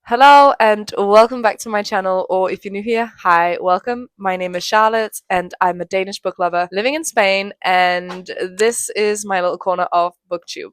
Hello and welcome back to my channel, or if you're new here, hi, welcome. My name is Charlotte and I'm a Danish book lover living in Spain, and this is my little corner of BookTube.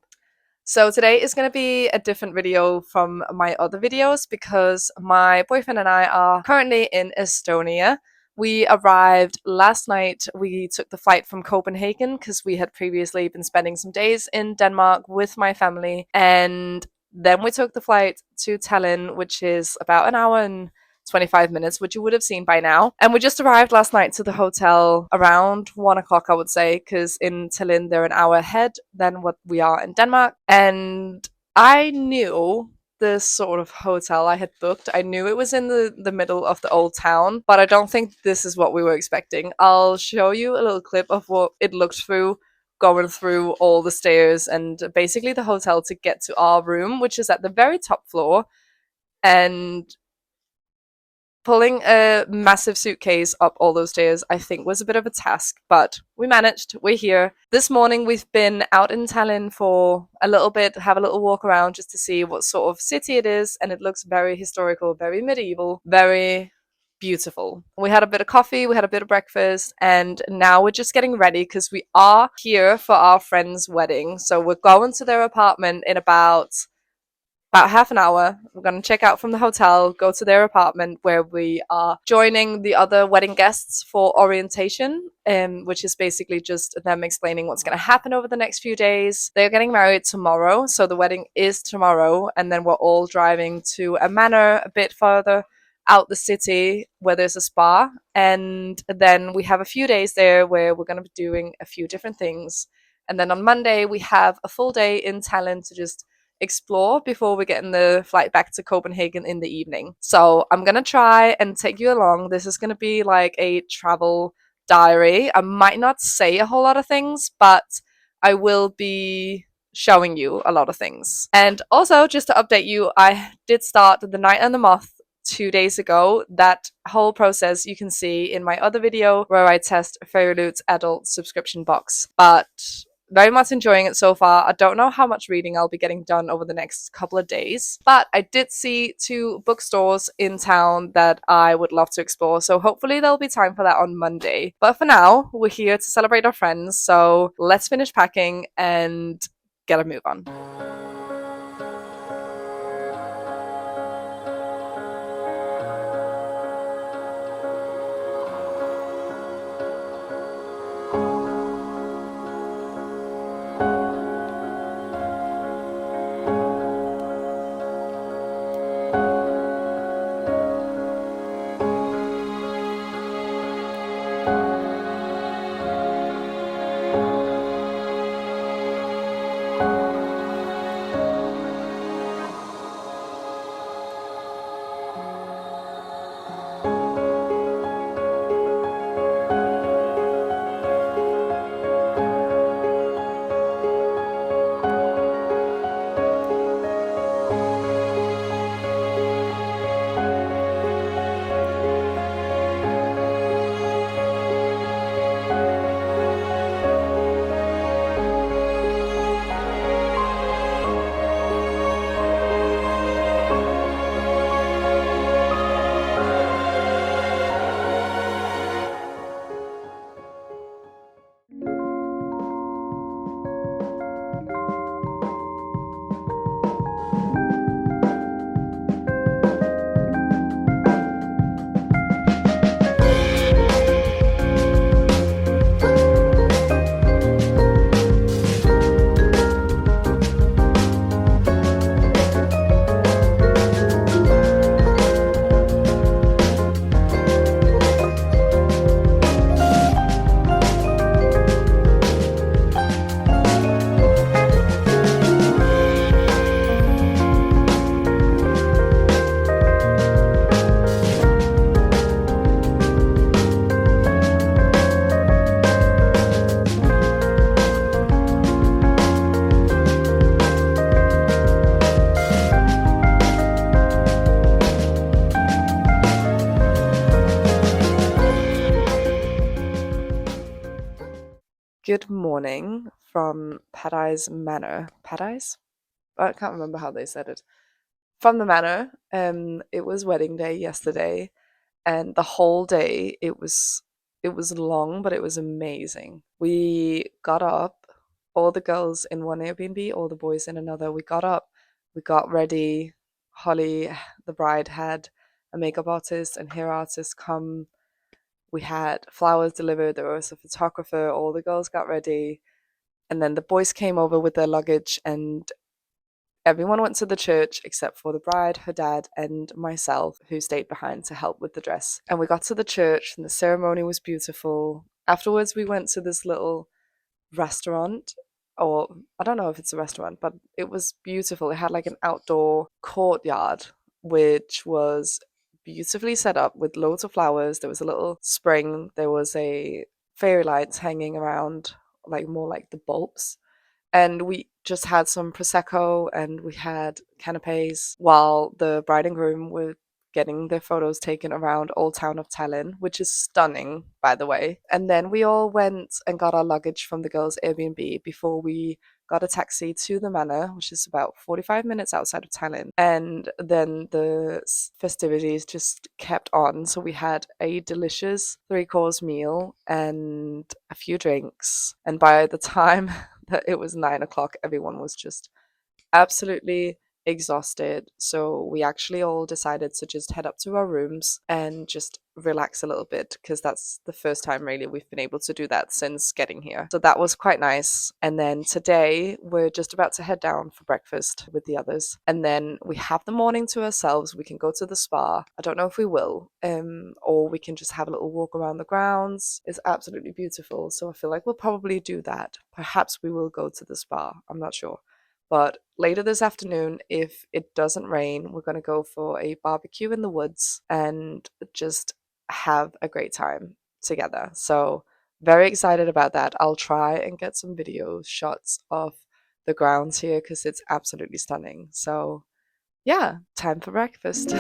So today is going to be a different video from my other videos because my boyfriend and I are currently in Estonia. We arrived last night. We took the flight from Copenhagen because we had previously been spending some days in Denmark with my family, and then we took the flight to Tallinn, which is about an hour and 25 minutes, which you would have seen by now. And we just arrived last night to the hotel around 1 o'clock, I would say, because in Tallinn they're an hour ahead than what we are in Denmark. And I knew the sort of hotel I had booked. I knew it was in the middle of the old town, but I don't think this is what we were expecting. I'll show you a little clip of what it looked through going through all the stairs and basically the hotel to get to our room, which is at the very top floor, and pulling a massive suitcase up all those stairs I think was a bit of a task, but we managed. We're here. This morning we've been out in Tallinn for a little bit, have a little walk around just to see what sort of city it is, and it looks very historical, very medieval, very beautiful. We had a bit of coffee, we had a bit of breakfast, and now we're just getting ready because we are here for our friend's wedding. So we're going to their apartment in about half an hour. We're going to check out from the hotel, go to their apartment where we are joining the other wedding guests for orientation, which is basically just them explaining what's going to happen over the next few days. They're getting married tomorrow, so the wedding is tomorrow, and then we're all driving to a manor a bit further out the city where there's a spa, and then we have a few days there where we're going to be doing a few different things. And then on Monday we have a full day in Tallinn to just explore before we get in the flight back to Copenhagen in the evening. So I'm gonna try and take you along. This is gonna be like a travel diary. I might not say a whole lot of things, but I will be showing you a lot of things. And also, just to update you, I did start The Night and the Moth 2 days ago. That whole process you can see in my other video where I test Fairyloot's adult subscription box. But very much enjoying it so far. I don't know how much reading I'll be getting done over the next couple of days, but I did see 2 bookstores in town that I would love to explore, so hopefully there'll be time for that on Monday. But for now, we're here to celebrate our friends, so let's finish packing and get a move on. Good morning from Padai's Manor. Padai's? I can't remember how they said it. From the manor. It was wedding day yesterday, and the whole day it was long, but it was amazing. We got up, all the girls in one Airbnb, all the boys in another. We got up, we got ready. Holly, the bride, had a makeup artist and hair artist come. We had flowers delivered. There was a photographer. All the girls got ready, and then the boys came over with their luggage, and everyone went to the church except for the bride, her dad, and myself, who stayed behind to help with the dress. And we got to the church, and the ceremony was beautiful. Afterwards, we went to this little restaurant, or I don't know if it's a restaurant, but it was beautiful. It had like an outdoor courtyard, which was beautifully set up with loads of flowers. There was a little spring, there was a fairy lights hanging around, like more like the bulbs, and we just had some prosecco and we had canapes while the bride and groom were getting their photos taken around Old Town of Tallinn, which is stunning, by the way. And then we all went and got our luggage from the girls' Airbnb before we got a taxi to the manor, which is about 45 minutes outside of Tallinn. And then the festivities just kept on. So we had a delicious three-course meal and a few drinks. And by the time that it was 9 o'clock, everyone was just absolutely exhausted. So we actually all decided to just head up to our rooms and just relax a little bit, because that's the first time really we've been able to do that since getting here. So that was quite nice. And then today we're just about to head down for breakfast with the others. And then we have the morning to ourselves. We can go to the spa. I don't know if we will. Or we can just have a little walk around the grounds. It's absolutely beautiful. So I feel like we'll probably do that. Perhaps we will go to the spa. I'm not sure. But later this afternoon, if it doesn't rain, we're going to go for a barbecue in the woods and just have a great time together. So, very excited about that. I'll try and get some video shots of the grounds here because it's absolutely stunning. So, yeah, time for breakfast.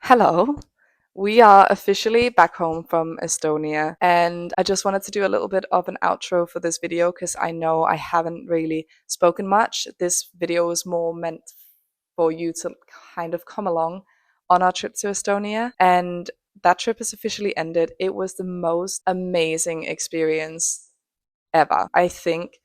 Hello. We are officially back home from Estonia, and I just wanted to do a little bit of an outro for this video because I know I haven't really spoken much. This video is more meant for you to kind of come along on our trip to Estonia, and that trip has officially ended. It was the most amazing experience ever. I think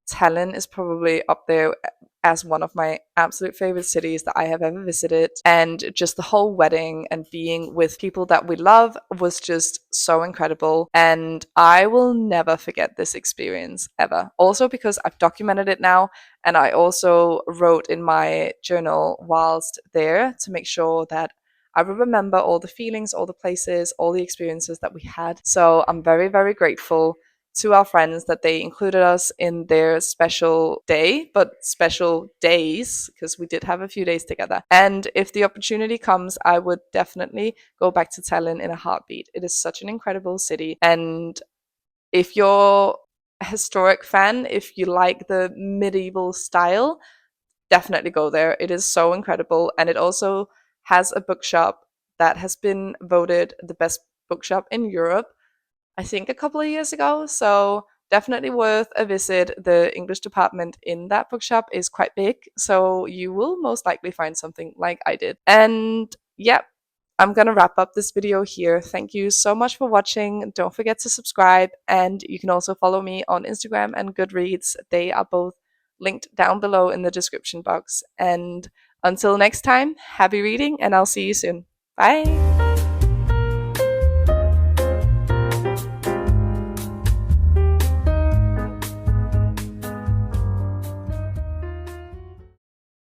Tallinn is probably up there as one of my absolute favorite cities that I have ever visited. And just the whole wedding and being with people that we love was just so incredible. And I will never forget this experience ever. Also, because I've documented it now. And I also wrote in my journal whilst there to make sure that I will remember all the feelings, all the places, all the experiences that we had. So I'm very, very grateful to our friends that they included us in their special day, but special days, because we did have a few days together. And if the opportunity comes, I would definitely go back to Tallinn in a heartbeat. It is such an incredible city. And if you're a historic fan, if you like the medieval style, definitely go there. It is so incredible. And it also has a bookshop that has been voted the best bookshop in Europe, I think a couple of years ago. So definitely worth a visit. The English department in that bookshop is quite big, so you will most likely find something like I did. And yeah, I'm gonna wrap up this video here. Thank you so much for watching. Don't forget to subscribe, and you can also follow me on Instagram and Goodreads. They are both linked down below in the description box. And until next time, happy reading, and I'll see you soon. Bye!